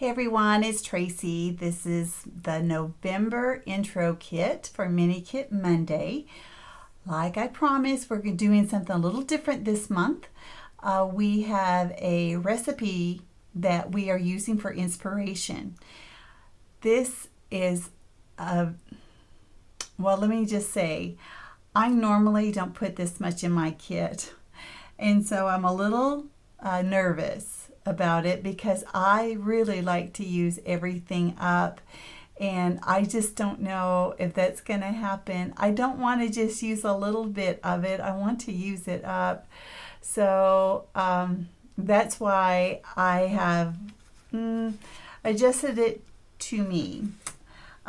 everyone, it's Tracy. This is the November intro kit for Mini Kit Monday. Like I promised, we're doing something a little different this month. We have a recipe that we are using for inspiration. This is well, let me just say, I normally don't put this much in my kit. And so I'm a little nervous about it because I really like to use everything up, and I just don't know if that's going to happen. I don't want to just use a little bit of it. I want to use it up. So that's why I have adjusted it to me.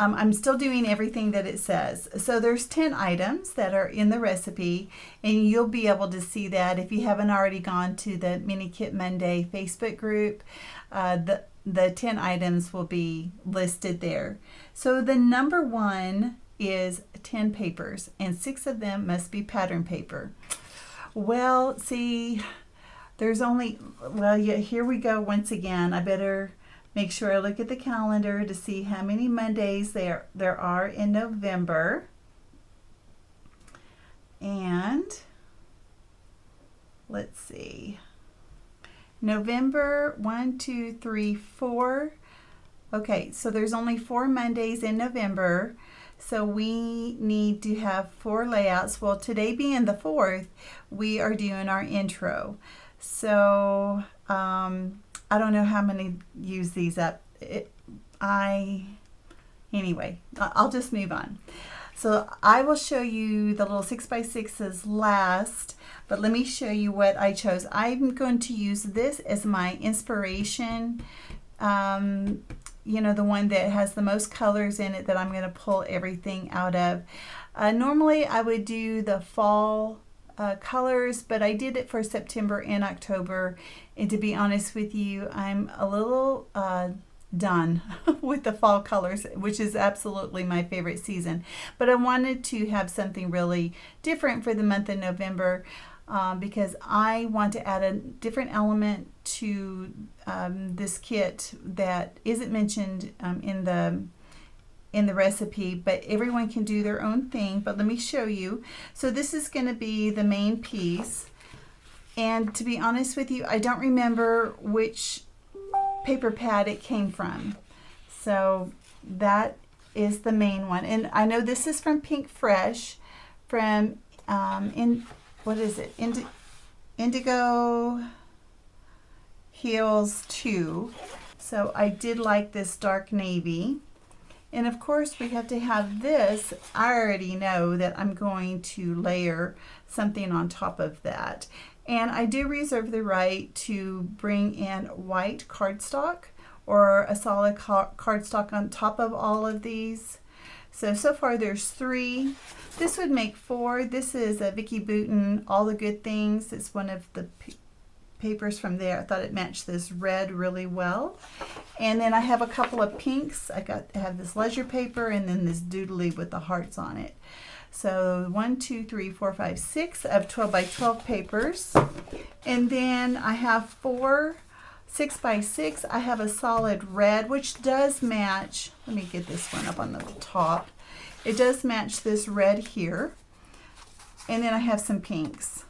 I'm still doing everything that it says. So there's 10 items that are in the recipe, and you'll be able to see that if you haven't already gone to the Mini Kit Monday Facebook group. The 10 items will be listed there. So the number one is 10 papers, and 6 of them must be pattern paper. Well, see, there's only, well, yeah, here we go once again. I better make sure I look at the calendar to see how many Mondays there are in November. And let's see. November 1, 2, 3, 4. Okay, so there's only 4 Mondays in November. So we need to have 4 layouts. Well, today being the 4th, we are doing our intro. So I don't know how many use these up. Anyway, I'll just move on. So I will show you the little 6x6s last, but let me show you what I chose. I'm going to use this as my inspiration. You know, the one that has the most colors in it that I'm going to pull everything out of. Normally I would do the fall colors, but I did it for September and October, and to be honest with you, I'm a little done with the fall colors, which is absolutely my favorite season. But I wanted to have something really different for the month of November because I want to add a different element to this kit that isn't mentioned in the recipe, but everyone can do their own thing. But let me show you. So this is going to be the main piece, and to be honest with you, I don't remember which paper pad it came from. So that is the main one, and I know this is from Pink Fresh, from what is it, Indigo Heels 2. So I did like this dark navy. And of course we have to have this. I already know that I'm going to layer something on top of that. And I do reserve the right to bring in white cardstock or a solid cardstock on top of all of these. So far there's 3. This would make 4. This is a Vicki Boutin, All the Good Things. It's one of the papers from there. I thought it matched this red really well. And then I have a couple of pinks. I have this leisure paper and then this doodly with the hearts on it. So 1, 2, 3, 4, 5, 6 of 12 by 12 papers. And then I have 4 6x6. I have a solid red, which does match. Let me get this one up on the top. It does match this red here. And then I have some pinks.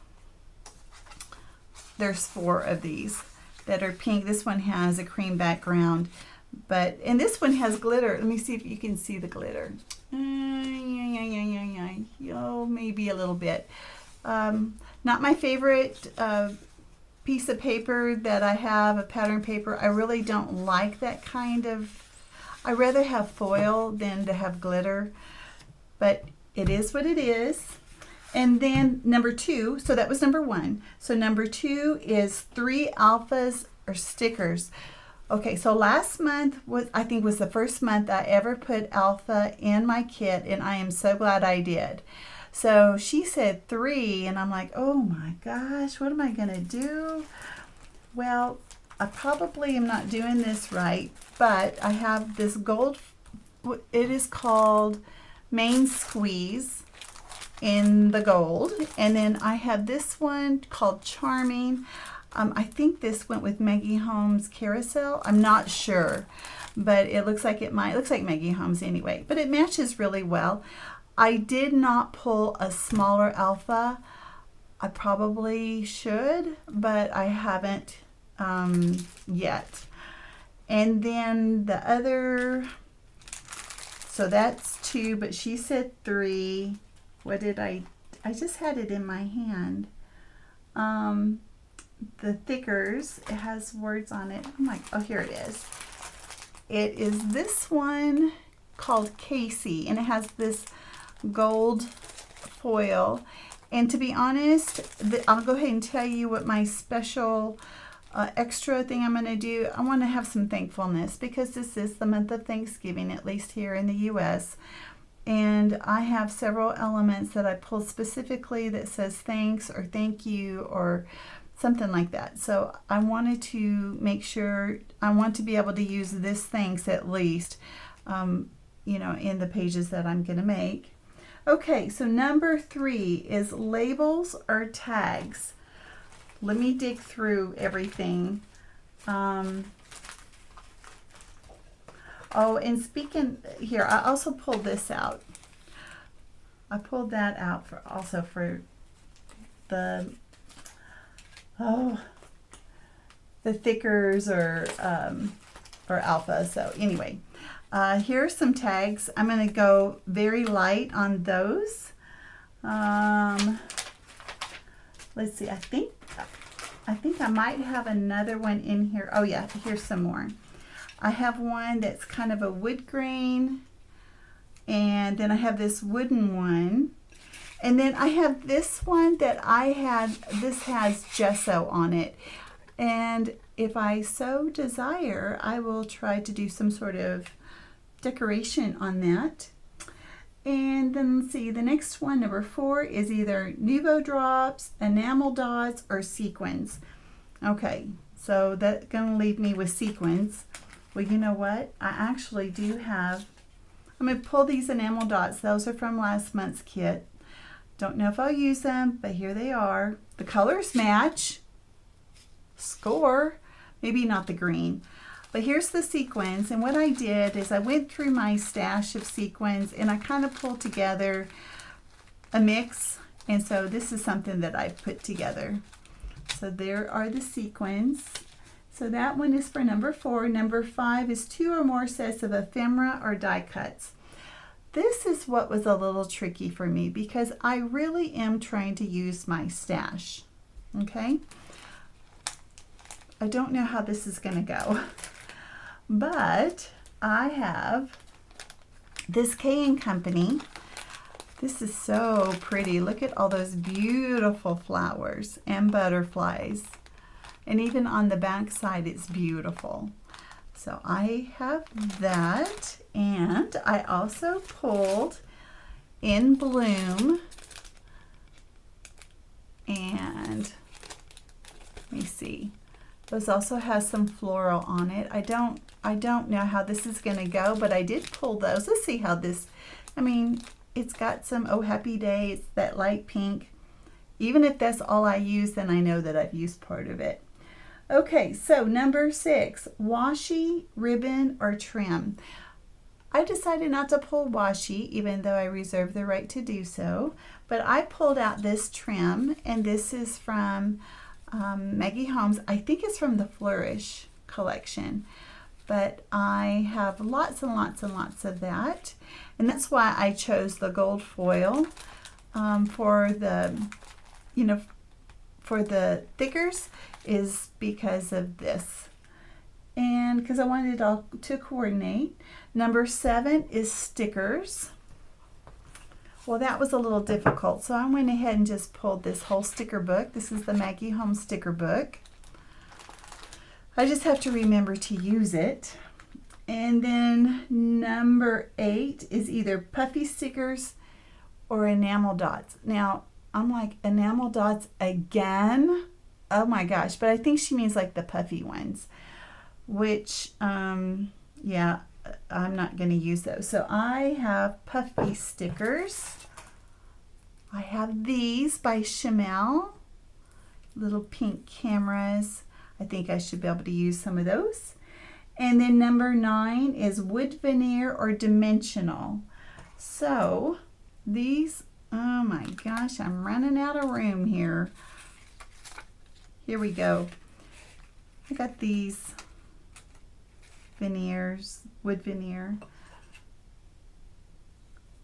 There's 4 of these that are pink. This one has a cream background, and this one has glitter. Let me see if you can see the glitter. Oh, maybe a little bit. Not my favorite piece of paper that I have, a pattern paper. I really don't like that kind of. I rather have foil than to have glitter, but it is what it is. And then number 2, so that was number 1. So number 2 is 3 alphas or stickers. Okay, so last month I think was the first month I ever put alpha in my kit, and I am so glad I did. So she said 3, and I'm like, oh my gosh, what am I gonna do? Well, I probably am not doing this right, but I have this gold, it is called Main Squeeze in the gold, and then I have this one called Charming. I think this went with Maggie Holmes Carousel. I'm not sure, but it looks like it might. It looks like Maggie Holmes anyway, but it matches really well. I did not pull a smaller alpha. I probably should, but I haven't yet. And then the other, so that's 2, but she said 3. What did I just had it in my hand. The thickers, it has words on it. I'm like, oh, here it is. It is this one called Casey, and it has this gold foil. And to be honest, I'll go ahead and tell you what my special extra thing I'm going to do. I want to have some thankfulness because this is the month of Thanksgiving, at least here in the U.S. And I have several elements that I pulled specifically that says thanks or thank you or something like that. So I wanted to make sure, I want to be able to use this thanks at least, you know, in the pages that I'm going to make. Okay, so number 3 is labels or tags. Let me dig through everything. Oh, and speaking here, I also pulled this out. I pulled that out for also for the the thickers or alpha. So anyway, here are some tags. I'm going to go very light on those. Let's see. I think I might have another one in here. Oh yeah, here's some more. I have one that's kind of a wood grain, and then I have this wooden one, and then I have this one that this has gesso on it, and if I so desire, I will try to do some sort of decoration on that. And then let's see, the next one, number 4, is either Nuvo drops, Enamel Dots, or Sequins. Okay, so that's going to leave me with Sequins. Well, you know what? I actually do have, I'm going to pull these Enamel Dots. Those are from last month's kit. Don't know if I'll use them, but here they are. The colors match. Score. Maybe not the green. But here's the sequins, and what I did is I went through my stash of sequins and I kind of pulled together a mix, and so this is something that I put together. So there are the sequins. So that one is for number 4. Number 5 is 2 or more sets of ephemera or die cuts. This is what was a little tricky for me because I really am trying to use my stash. Okay? I don't know how this is going to go. But I have this K & Company. This is so pretty. Look at all those beautiful flowers and butterflies. And even on the back side, it's beautiful. So I have that. And I also pulled In Bloom. And let me see. This also has some floral on it. I don't know how this is going to go, but I did pull those. Let's see how this, I mean, it's got some Oh Happy Day. It's that light pink. Even if that's all I use, then I know that I've used part of it. Okay, so number 6, washi, ribbon, or trim. I decided not to pull washi, even though I reserve the right to do so. But I pulled out this trim, and this is from Maggie Holmes. I think it's from the Flourish collection, but I have lots and lots and lots of that, and that's why I chose the gold foil for the, you know, for the thickers, is because of this, and because I wanted it all to coordinate. Number 7 is stickers. Well, that was a little difficult, so I went ahead and just pulled this whole sticker book. This is the Maggie Holmes sticker book. I just have to remember to use it. And then number 8 is either Puffy stickers or Enamel Dots. Now, I'm like, Enamel Dots again? Oh my gosh, but I think she means like the puffy ones, which, yeah, I'm not going to use those. So I have Puffy stickers. I have these by Enamel, little pink cameras. I think I should be able to use some of those. And then number 9 is wood veneer or dimensional. So these, oh my gosh, I'm running out of room here. Here we go. I got these veneers, wood veneer.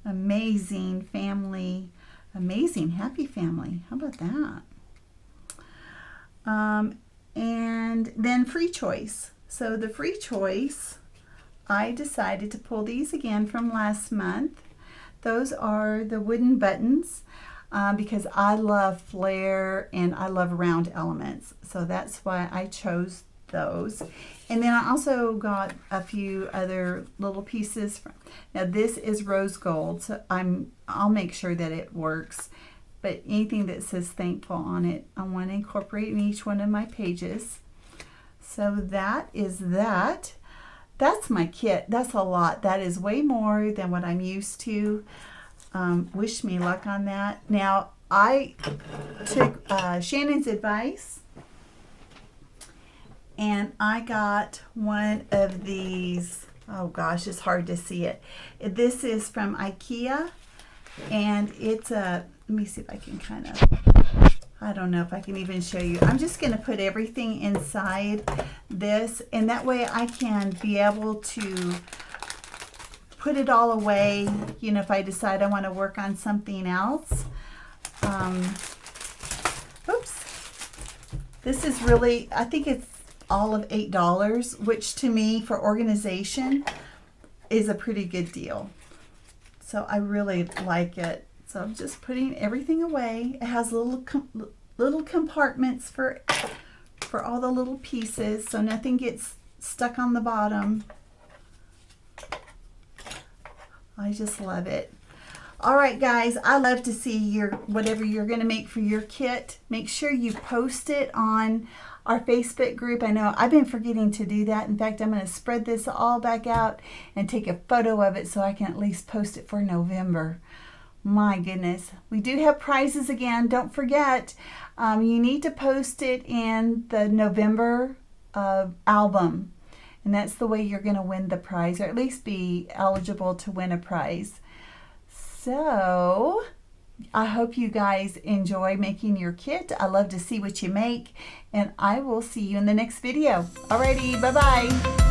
Amazing family, amazing happy family. How about that? And then free choice. So the free choice, I decided to pull these again from last month. Those are the wooden buttons because I love flare and I love round elements. So that's why I chose those. And then I also got a few other little pieces. Now this is rose gold, so I'll make sure that it works. But anything that says thankful on it, I want to incorporate in each one of my pages. So that is that. That's my kit. That's a lot. That is way more than what I'm used to. Wish me luck on that. Now, I took Shannon's advice, and I got one of these. Oh gosh, it's hard to see it. This is from IKEA, and it's a, let me see if I can kind of, I don't know if I can even show you. I'm just going to put everything inside this, and that way I can be able to put it all away, you know, if I decide I want to work on something else. Oops. This is really, I think it's all of $8, which to me for organization is a pretty good deal. So I really like it. So I'm just putting everything away. It has little compartments for all the little pieces, so nothing gets stuck on the bottom. I just love it. All right, guys, I love to see your whatever you're going to make for your kit. Make sure you post it on our Facebook group. I know I've been forgetting to do that. In fact, I'm going to spread this all back out and take a photo of it so I can at least post it for November. My goodness. We do have prizes again. Don't forget, you need to post it in the November album. And that's the way you're going to win the prize, or at least be eligible to win a prize. So I hope you guys enjoy making your kit. I love to see what you make, and I will see you in the next video. Alrighty, bye-bye.